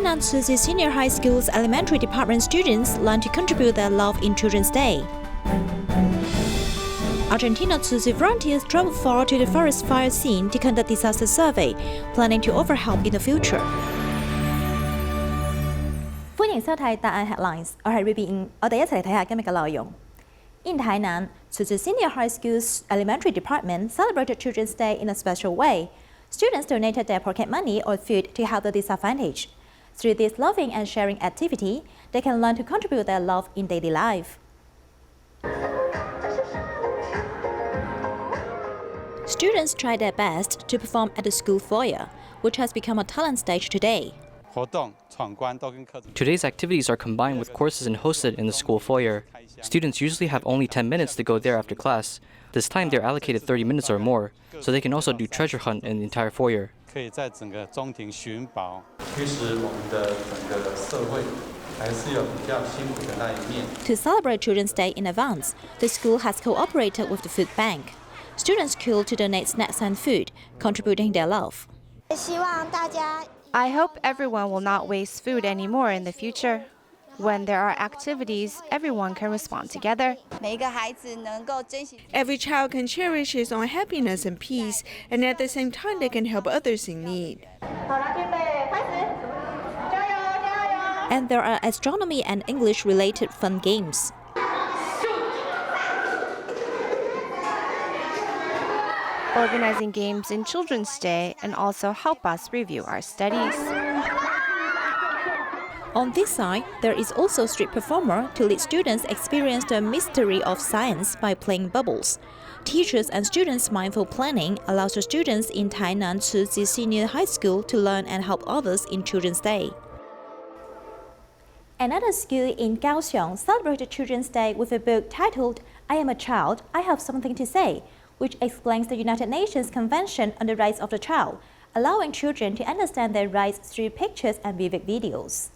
Tainan Tzu Chi Senior High School's elementary department students learn to contribute their love in Children's Day. Argentina Tzu Chi volunteers travel far to the forest fire scene to conduct disaster survey, planning to offer help in the future. 歡迎收睇DaAi Headlines， 我係 Ruby， 我哋一齊嚟睇下今日嘅內容。In Tainan, Tzu Chi Senior High School's elementary department celebrated Children's Day in a special way. Students donated their pocket money or food to help the disadvantaged. Through this loving and sharing activity, they can learn to contribute their love in daily life. Students tried their best to perform at the school foyer, which has become a talent stage today. Today's activities are combined with courses and hosted in the school foyer. Students usually have only 10 minutes to go there after class. This time they're allocated 30 minutes or more, so they can also do treasure hunt in the entire foyer. To celebrate Children's Day in advance, the school has cooperated with the food bank. Students called to donate snacks and food, contributing their love. I hope everyone will not waste food anymore in the future. When there are activities, everyone can respond together. Every child can cherish his own happiness and peace, and at the same time they can help others in need. And there are astronomy and English-related fun games. Organizing games in Children's Day and also help us review our studies. On this side, there is also a street performer to let students experience the mystery of science by playing bubbles. Teachers and students' mindful planning allows the students in Tainan Tzu Chi Senior High School to learn and help others in Children's Day. Another school in Kaohsiung celebrated Children's Day with a book titled "I Am a Child, I Have Something to Say," which explains the United Nations Convention on the Rights of the Child, allowing children to understand their rights through pictures and vivid videos.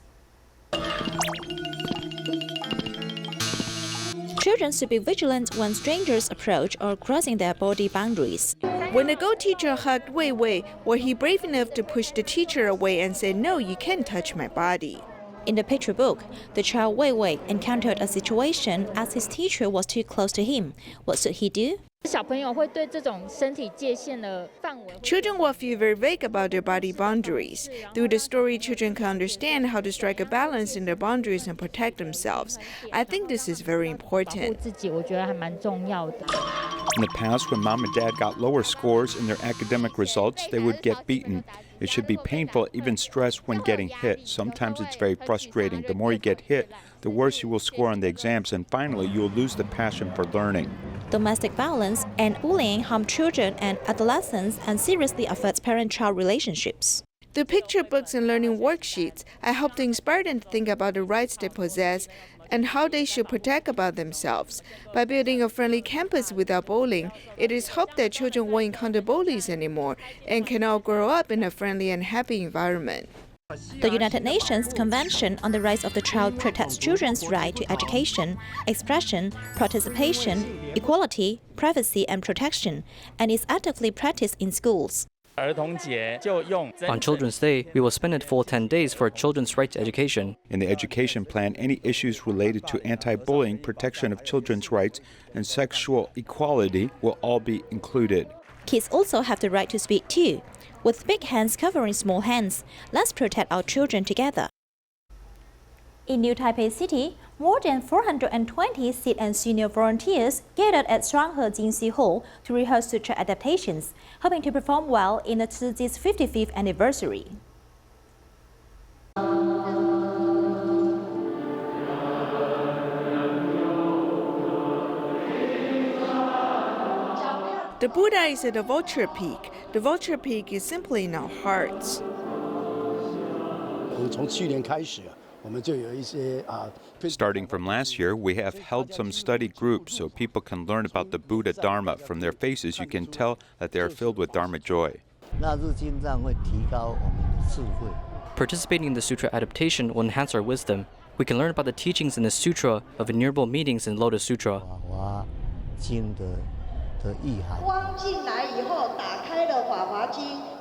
Children should be vigilant when strangers approach or crossing their body boundaries. When the Go teacher hugged Wei Wei, was he brave enough to push the teacher away and say, "No, you can't touch my body"? In the picture book, the child Wei Wei encountered a situation as his teacher was too close to him. What should he do? Children will feel very vague about their body boundaries. Through the story, children can understand how to strike a balance in their boundaries and protect themselves. I think this is very important. In the past, when mom and dad got lower scores in their academic results, they would get beaten. It should be painful, even stressed when getting hit. Sometimes it's very frustrating. The more you get hit, the worse you will score on the exams, and finally, you will lose the passion for learning. Domestic violence and bullying harm children and adolescents and seriously affects parent-child relationships. Through picture books and learning worksheets, I hope to inspire them to think about the rights they possess and how they should protect about themselves. By building a friendly campus without bullying, it is hoped that children won't encounter bullies anymore and can all grow up in a friendly and happy environment. The United Nations Convention on the Rights of the Child protects children's right to education, expression, participation, equality, privacy, and protection, and is actively practiced in schools. On Children's Day, we will spend a full 10 days for children's right to education. In the education plan, any issues related to anti-bullying, protection of children's rights, and sexual equality will all be included. Kids also have the right to speak too. With big hands covering small hands, let's protect our children together. In New Taipei City, more than 420 SID and senior volunteers gathered at Shuanghe Jing Si Hall to rehearse sutra adaptations, hoping to perform well in the Tzu Chi's 55th anniversary. The Buddha is at the vulture peak. The vulture peak is simply in our hearts. Starting from last year, we have held some study groups so people can learn about the Buddha Dharma. From their faces, you can tell that they are filled with Dharma joy. Participating in the sutra adaptation will enhance our wisdom. We can learn about the teachings in the Sutra of Innumerable Meanings in Lotus Sutra.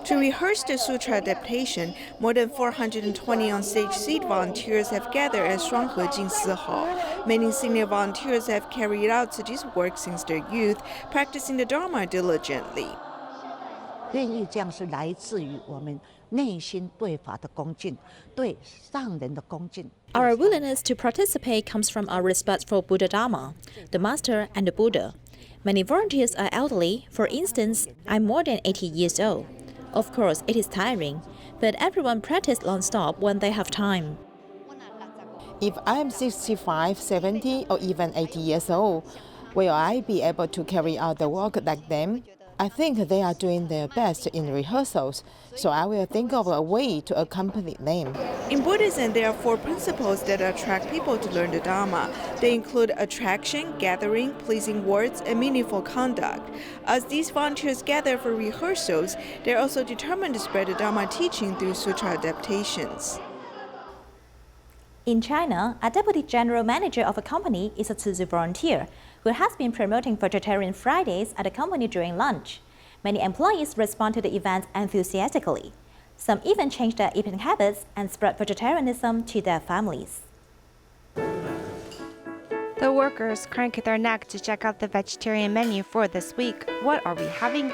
To rehearse the sutra adaptation, more than 420 on-stage seat volunteers have gathered at Shuanghe Jing Si Hall. Many senior volunteers have carried out Tzu Chi's work since their youth, practicing the Dharma diligently. Our willingness to participate comes from our respect for Buddha Dharma, the Master and the Buddha. Many volunteers are elderly. For instance, I'm more than 80 years old. Of course, it is tiring, but everyone practices non-stop when they have time. If I'm 65, 70, or even 80 years old, will I be able to carry out the work like them? I think they are doing their best in rehearsals, so I will think of a way to accompany them. In Buddhism, there are 4 principles that attract people to learn the Dharma. They include attraction, gathering, pleasing words, and meaningful conduct. As these volunteers gather for rehearsals, they're also determined to spread the Dharma teaching through sutra adaptations. In China, a deputy general manager of a company is a Tzu Chi volunteer who has been promoting vegetarian Fridays at the company during lunch. Many employees respond to the event enthusiastically. Some even change their eating habits and spread vegetarianism to their families. The workers crank their neck to check out the vegetarian menu for this week. What are we having?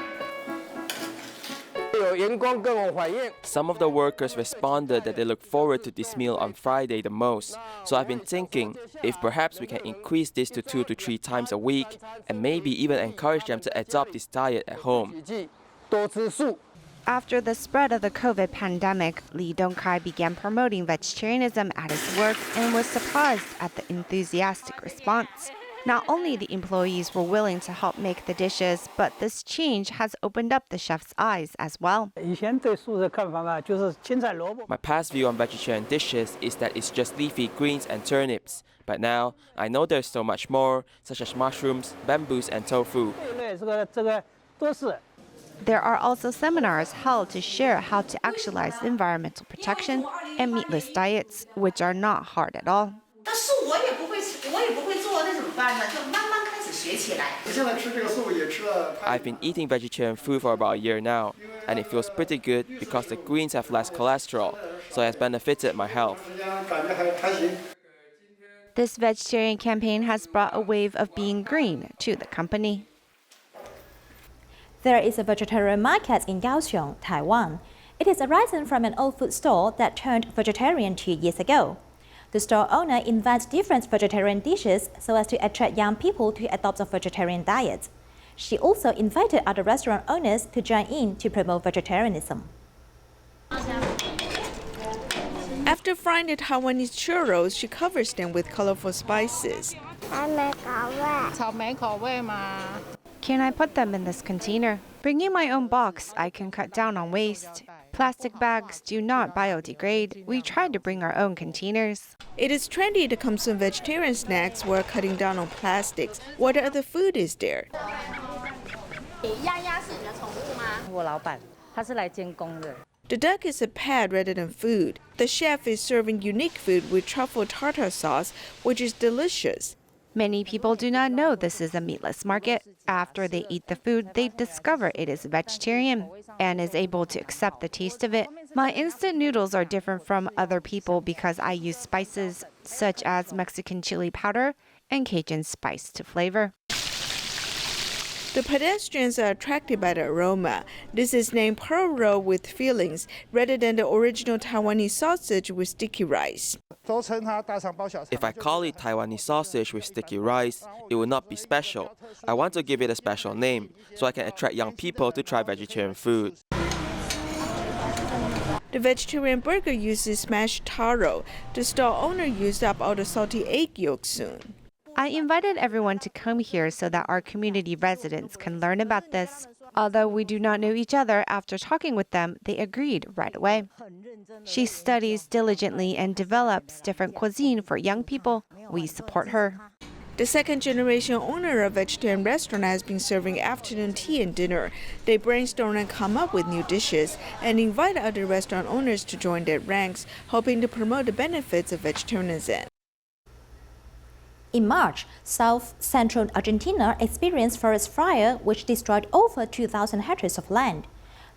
Some of the workers responded that they look forward to this meal on Friday the most. So I've been thinking if perhaps we can increase this to 2 to 3 times a week and maybe even encourage them to adopt this diet at home. After the spread of the COVID pandemic, Li Dongkai began promoting vegetarianism at his work and was surprised at the enthusiastic response. Not only the employees were willing to help make the dishes, but this change has opened up the chef's eyes as well. My past view on vegetarian dishes is that it's just leafy greens and turnips. But now, I know there's so much more, such as mushrooms, bamboos, and tofu. There are also seminars held to share how to actualize environmental protection and meatless diets, which are not hard at all. I've been eating vegetarian food for about a year now, and it feels pretty good because the greens have less cholesterol, so it has benefited my health. This vegetarian campaign has brought a wave of being green to the company. There is a vegetarian market in Kaohsiung, Taiwan. It is arisen from an old food store that turned vegetarian 2 years ago. The store owner invents different vegetarian dishes so as to attract young people to adopt a vegetarian diet. She also invited other restaurant owners to join in to promote vegetarianism. After frying the Taiwanese churros, she covers them with colorful spices. Can I put them in this container? Bringing my own box, I can cut down on waste. Plastic bags do not biodegrade. We tried to bring our own containers. It is trendy to consume vegetarian snacks while cutting down on plastics. What other food is there? The duck is a pet rather than food. The chef is serving unique food with truffle tartar sauce, which is delicious. Many people do not know this is a meatless market. After they eat the food, they discover it is vegetarian and is able to accept the taste of it. My instant noodles are different from other people because I use spices such as Mexican chili powder and Cajun spice to flavor. The pedestrians are attracted by the aroma. This is named pearl roll with fillings, rather than the original Taiwanese sausage with sticky rice. If I call it Taiwanese sausage with sticky rice, it will not be special. I want to give it a special name so I can attract young people to try vegetarian food. The vegetarian burger uses smashed taro. The stall owner used up all the salty egg yolks soon. I invited everyone to come here so that our community residents can learn about this. Although we do not know each other, after talking with them, they agreed right away. She studies diligently and develops different cuisine for young people. We support her. The second-generation owner of a vegetarian restaurant has been serving afternoon tea and dinner. They brainstorm and come up with new dishes and invite other restaurant owners to join their ranks, hoping to promote the benefits of vegetarianism. In March, south-central Argentina experienced forest fire which destroyed over 2,000 hectares of land.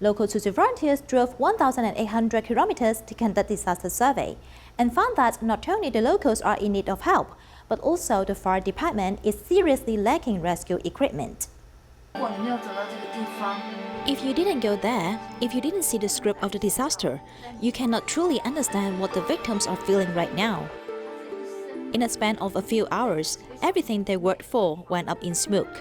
Local Tzu Chi volunteers drove 1,800 kilometers to conduct disaster survey and found that not only the locals are in need of help, but also the fire department is seriously lacking rescue equipment. If you didn't go there, if you didn't see the scope of the disaster, you cannot truly understand what the victims are feeling right now. In a span of a few hours, everything they worked for went up in smoke.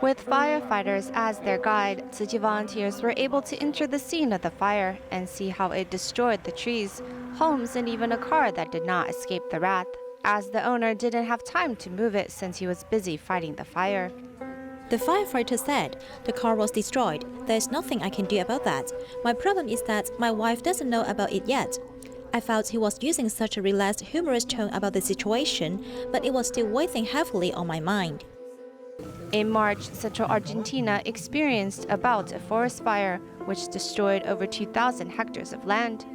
With firefighters as their guide, Tzu Chi volunteers were able to enter the scene of the fire and see how it destroyed the trees, homes, and even a car that did not escape the wrath, as the owner didn't have time to move it since he was busy fighting the fire. The firefighter said, "The car was destroyed. There's nothing I can do about that. My problem is that my wife doesn't know about it yet." I felt he was using such a relaxed, humorous tone about the situation, but it was still weighing heavily on my mind. In March, central Argentina experienced a bout of forest fire, which destroyed over 2,000 hectares of land.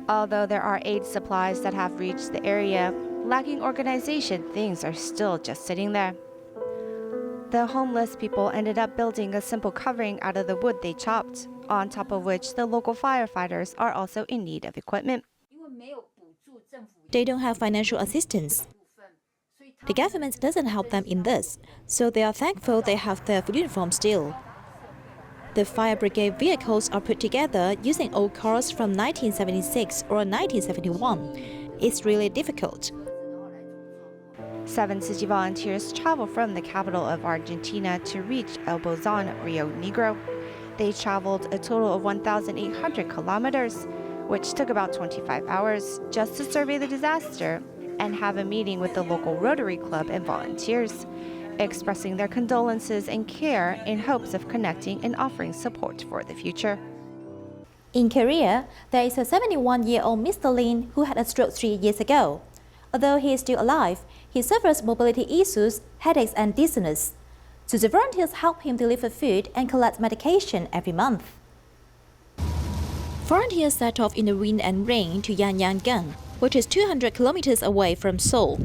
Although there are aid supplies that have reached the area, lacking organization, things are still just sitting there. The homeless people ended up building a simple covering out of the wood they chopped, on top of which the local firefighters are also in need of equipment. They don't have financial assistance. The government doesn't help them in this, so they are thankful they have their uniform still. The fire brigade vehicles are put together using old cars from 1976 or 1971. It's really difficult. 7 Tzu Chi volunteers travel from the capital of Argentina to reach El Bolzon, Rio Negro. They traveled a total of 1,800 kilometers, which took about 25 hours, just to survey the disaster and have a meeting with the local Rotary Club and volunteers, expressing their condolences and care in hopes of connecting and offering support for the future. In Korea, there is a 71-year-old Mr. Lin who had a stroke 3 years ago. Although he is still alive, he suffers mobility issues, headaches, and dizziness. So the volunteers help him deliver food and collect medication every month. Volunteers set off in the wind and rain to Yangon, which is 200 kilometers away from Seoul.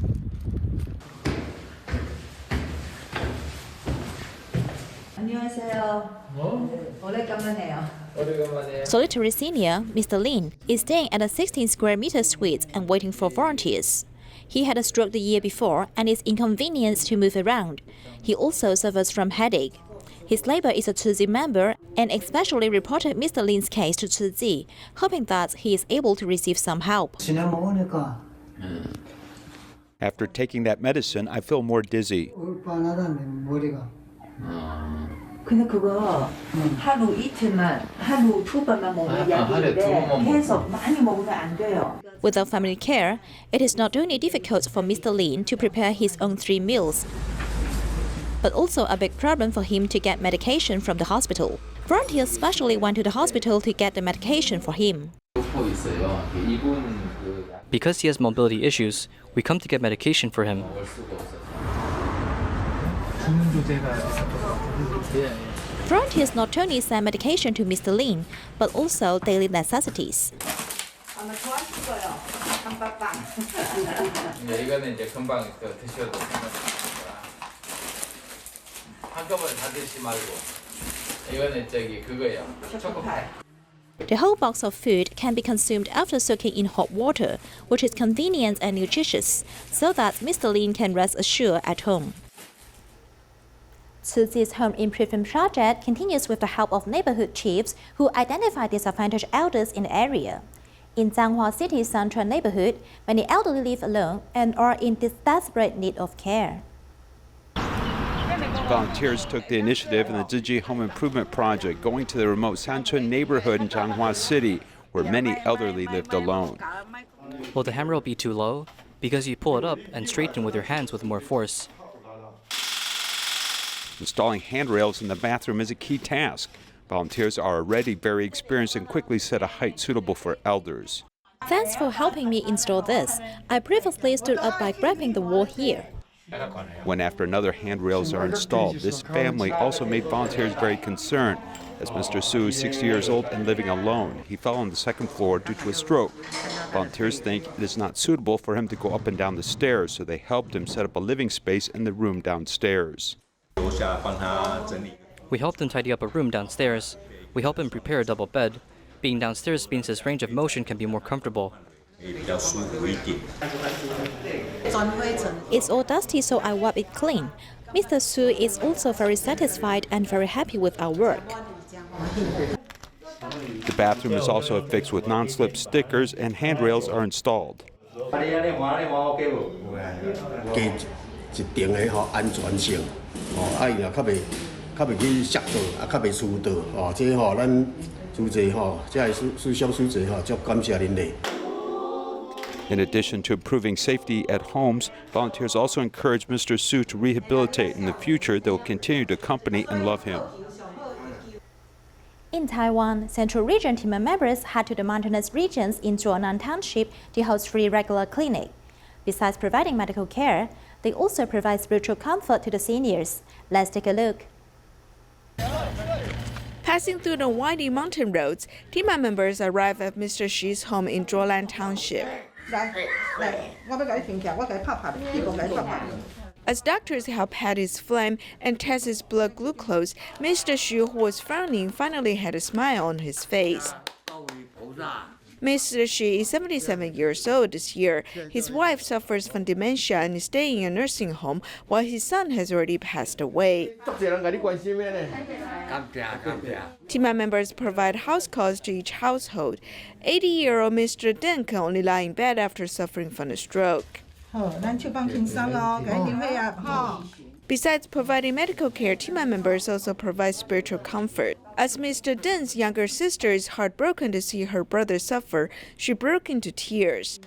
Solitary senior, Mr. Lin, is staying at a 16-square-meter suite and waiting for volunteers. He had a stroke the year before and is inconvenienced to move around. He also suffers from headache. His neighbor is a Tzu Chi member and especially reported Mr. Lin's case to Tzu Chi, hoping that he is able to receive some help. After taking that medicine, I feel more dizzy. 근데 그거 하루 이틀만, 하루 두 번만 먹는 약인데 계속 많이 먹으면 안 돼요. Without family care, it is not only difficult for Mr. Lin to prepare his own 3 meals, but also a big problem for him to get medication from the hospital. Volunteers specially went to the hospital to get the medication for him. Because he has mobility issues, we come to get medication for him. Volunteers not only send medication to Mr. Lin, but also daily necessities. 이거는 이제 금방 드셔도 한꺼번에 다 드시지 말고 이거는 그거예요. 초코파이. The whole box of food can be consumed after soaking in hot water, which is convenient and nutritious, so that Mr. Lin can rest assured at home. Tzu Chi's Home Improvement Project continues with the help of neighborhood chiefs who identify disadvantaged elders in the area. In Shuanghe City's central neighborhood, many elderly live alone and are in desperate need of care. Volunteers took the initiative in the Tzu Chi Home Improvement Project, going to the remote Sanchun neighborhood in Shuanghe City, where many elderly lived alone. Will the hammer be too low? Because you pull it up and straighten with your hands with more force. Installing handrails in the bathroom is a key task. Volunteers are already very experienced and quickly set a height suitable for elders. Thanks for helping me install this. I previously stood up by grabbing the wall here. When after another handrails are installed, this family also made volunteers very concerned, as Mr. Tzu is 60 years old and living alone. He fell on the second floor due to a stroke. Volunteers think it is not suitable for him to go up and down the stairs, so they helped him set up a living space in the room downstairs. We helped him tidy up a room downstairs. We help him prepare a double bed. Being downstairs means his range of motion can be more comfortable. It's all dusty, so I wipe it clean. Mr. Tzu is also very satisfied and very happy with our work. The bathroom is also affixed with non-slip stickers and handrails are installed. In addition to improving safety at homes, volunteers also encourage Mr. Tzu to rehabilitate. In the future, they will continue to accompany and love him. In Taiwan, Central Region team members head to the mountainous regions in Tainan Township to host free regular clinic. Besides providing medical care, they also provide spiritual comfort to the seniors. Let's take a look. Passing through the winding mountain roads, team members arrive at Mr. Shi's home in Zhuolan Township. As doctors help pat his phlegm and test his blood glucose, Mr. Xu, who was frowning, finally had a smile on his face. Mr. Xu is 77 years old this year. His wife suffers from dementia and is staying in a nursing home, while his son has already passed away. Team members provide house calls to each household. 80-year-old Mr. Deng can only lie in bed after suffering from a stroke. Besides providing medical care, team members also provide spiritual comfort. As Mr. Deng's younger sister is heartbroken to see her brother suffer, she broke into tears.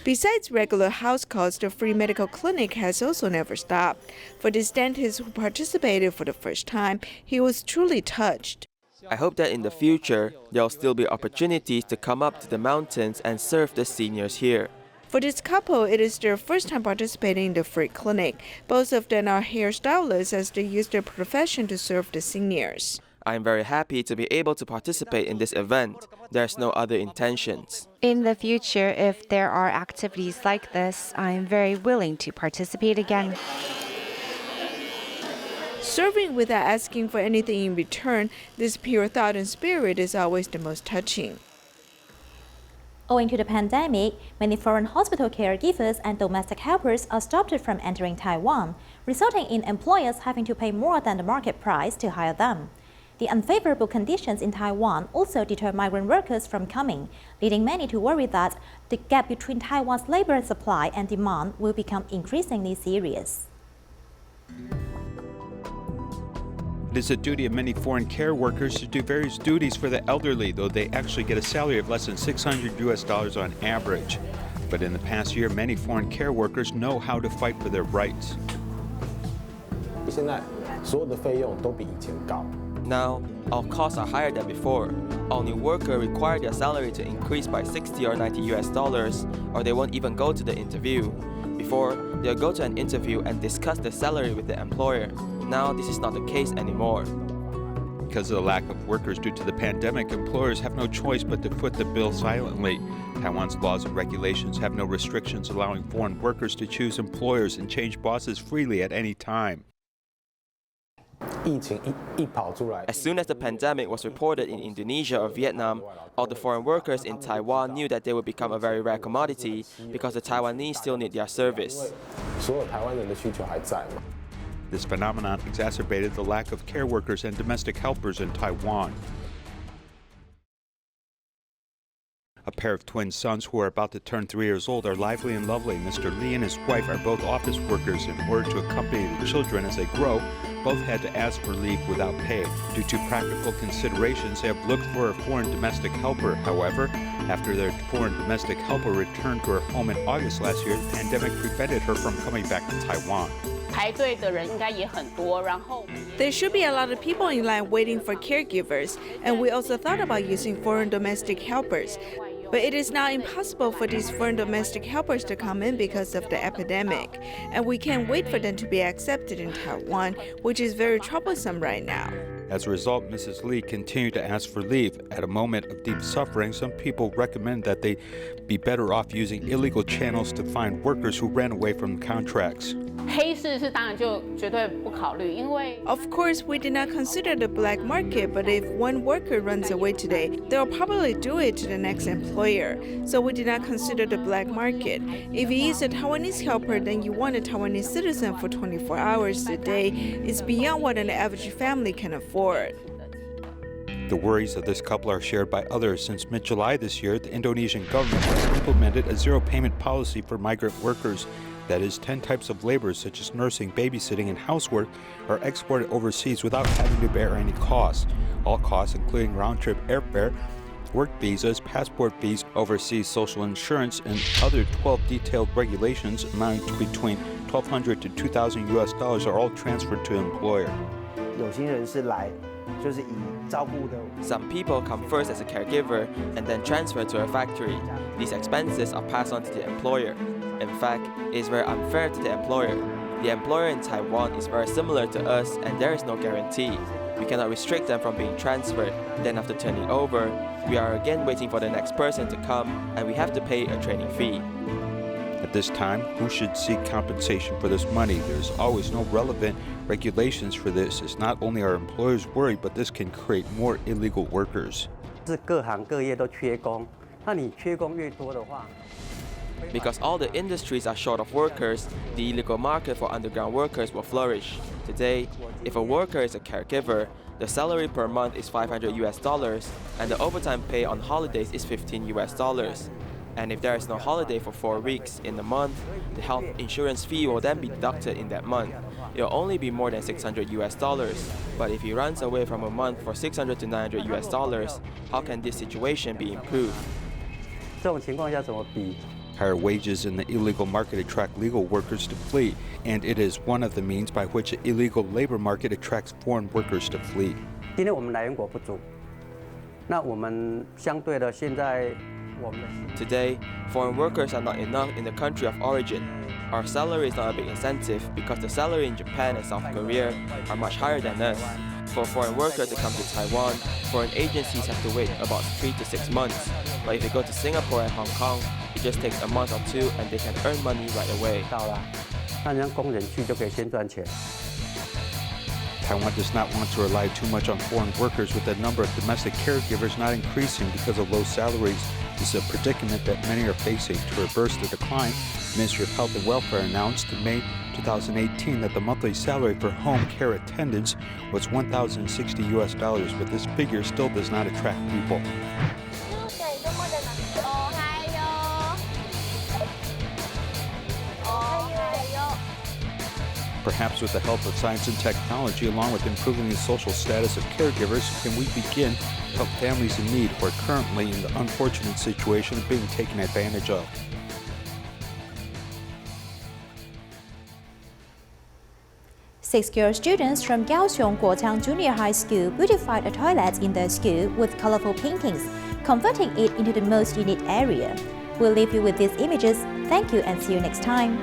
Besides regular house calls, the free medical clinic has also never stopped. For this dentist who participated for the first time, he was truly touched. I hope that in the future, there will still be opportunities to come up to the mountains and serve the seniors here. For this couple, it is their first time participating in the free clinic. Both of them are hairstylists as they use their profession to serve the seniors. I am very happy to be able to participate in this event. There's no other intentions. In the future, if there are activities like this, I am very willing to participate again. Serving without asking for anything in return, this pure thought and spirit is always the most touching. Owing to the pandemic, many foreign hospital caregivers and domestic helpers are stopped from entering Taiwan, resulting in employers having to pay more than the market price to hire them. The unfavorable conditions in Taiwan also deter migrant workers from coming, leading many to worry that the gap between Taiwan's labor supply and demand will become increasingly serious. It is the duty of many foreign care workers to do various duties for the elderly, though they actually get a salary of less than $600 on average. But in the past year, many foreign care workers know how to fight for their rights. Now, our costs are higher than before. All new workers require their salary to increase by $60 or $90, or they won't even go to the interview. Before, they'll go to an interview and discuss the salary with the employer. Now, this is not the case anymore. Because of the lack of workers due to the pandemic, employers have no choice but to foot the bill silently. Taiwan's laws and regulations have no restrictions allowing foreign workers to choose employers and change bosses freely at any time. As soon as the pandemic was reported in Indonesia or Vietnam, all the foreign workers in Taiwan knew that they would become a very rare commodity because the Taiwanese still need their service. This phenomenon exacerbated the lack of care workers and domestic helpers in Taiwan. A pair of twin sons who are about to turn 3 years old are lively and lovely. Mr. Lee and his wife are both office workers. In order to accompany the children as they grow, both had to ask for leave without pay. Due to practical considerations, they have looked for a foreign domestic helper. However, after their foreign domestic helper returned to her home in August last year, the pandemic prevented her from coming back to Taiwan. There should be a lot of people in line waiting for caregivers, and we also thought about using foreign domestic helpers. But it is now impossible for these foreign domestic helpers to come in because of the epidemic, and we can't wait for them to be accepted in Taiwan, which is very troublesome right now. As a result, Mrs. Lee continued to ask for leave. At a moment of deep suffering, some people recommend that they be better off using illegal channels to find workers who ran away from contracts. Of course, we did not consider the black market, but if one worker runs away today, they'll probably do it to the next employer. So we did not consider the black market. If he is a Taiwanese helper, then you want a Taiwanese citizen for 24 hours a day. It's beyond what an average family can afford. The worries of this couple are shared by others. Since mid-July this year, the Indonesian government has implemented a zero-payment policy for migrant workers. That is, 10 types of labor, such as nursing, babysitting, and housework, are exported overseas without having to bear any costs. All costs, including round-trip airfare, work visas, passport fees, overseas social insurance, and other 12 detailed regulations amounting to between $1,200 to $2,000 are all transferred to the employer. Some people come first as a caregiver and then transfer to a factory. These expenses are passed on to the employer. In fact, it is very unfair to the employer. The employer in Taiwan is very similar to us, and there is no guarantee. We cannot restrict them from being transferred. Then after turning over, we are again waiting for the next person to come, and we have to pay a training fee. At this time, who should seek compensation for this money? There's always no relevant regulations for this. It's not only our employers worried, but this can create more illegal workers. Because all the industries are short of workers, the illegal market for underground workers will flourish. Today, if a worker is a caregiver, the salary per month is $500 and the overtime pay on holidays is $15. And if there is no holiday for 4 weeks in the month, the health insurance fee will then be deducted in that month. It will only be more than $600. But if he runs away from a month for $600 to $900, how can this situation be improved? Higher wages in the illegal market attract legal workers to flee, and it is one of the means by which the illegal labor market attracts foreign workers to flee. Today, foreign workers are not enough in the country of origin. Our salary is not a big incentive because the salary in Japan and South Korea are much higher than us. For foreign workers to come to Taiwan, foreign agencies have to wait about 3 to 6 months. But if they go to Singapore and Hong Kong, it just takes a month or two and they can earn money right away. Taiwan does not want to rely too much on foreign workers, with the number of domestic caregivers not increasing because of low salaries. This is a predicament that many are facing. To reverse the decline, the Ministry of Health and Welfare announced in May 2018 that the monthly salary for home care attendants was $1,060, but this figure still does not attract people. Perhaps with the help of science and technology, along with improving the social status of caregivers, can we begin to help families in need who are currently in the unfortunate situation of being taken advantage of. Six girl students from Kaohsiung Junior High School beautified a toilet in their school with colorful paintings, converting it into the most unique area. We'll leave you with these images. Thank you and see you next time.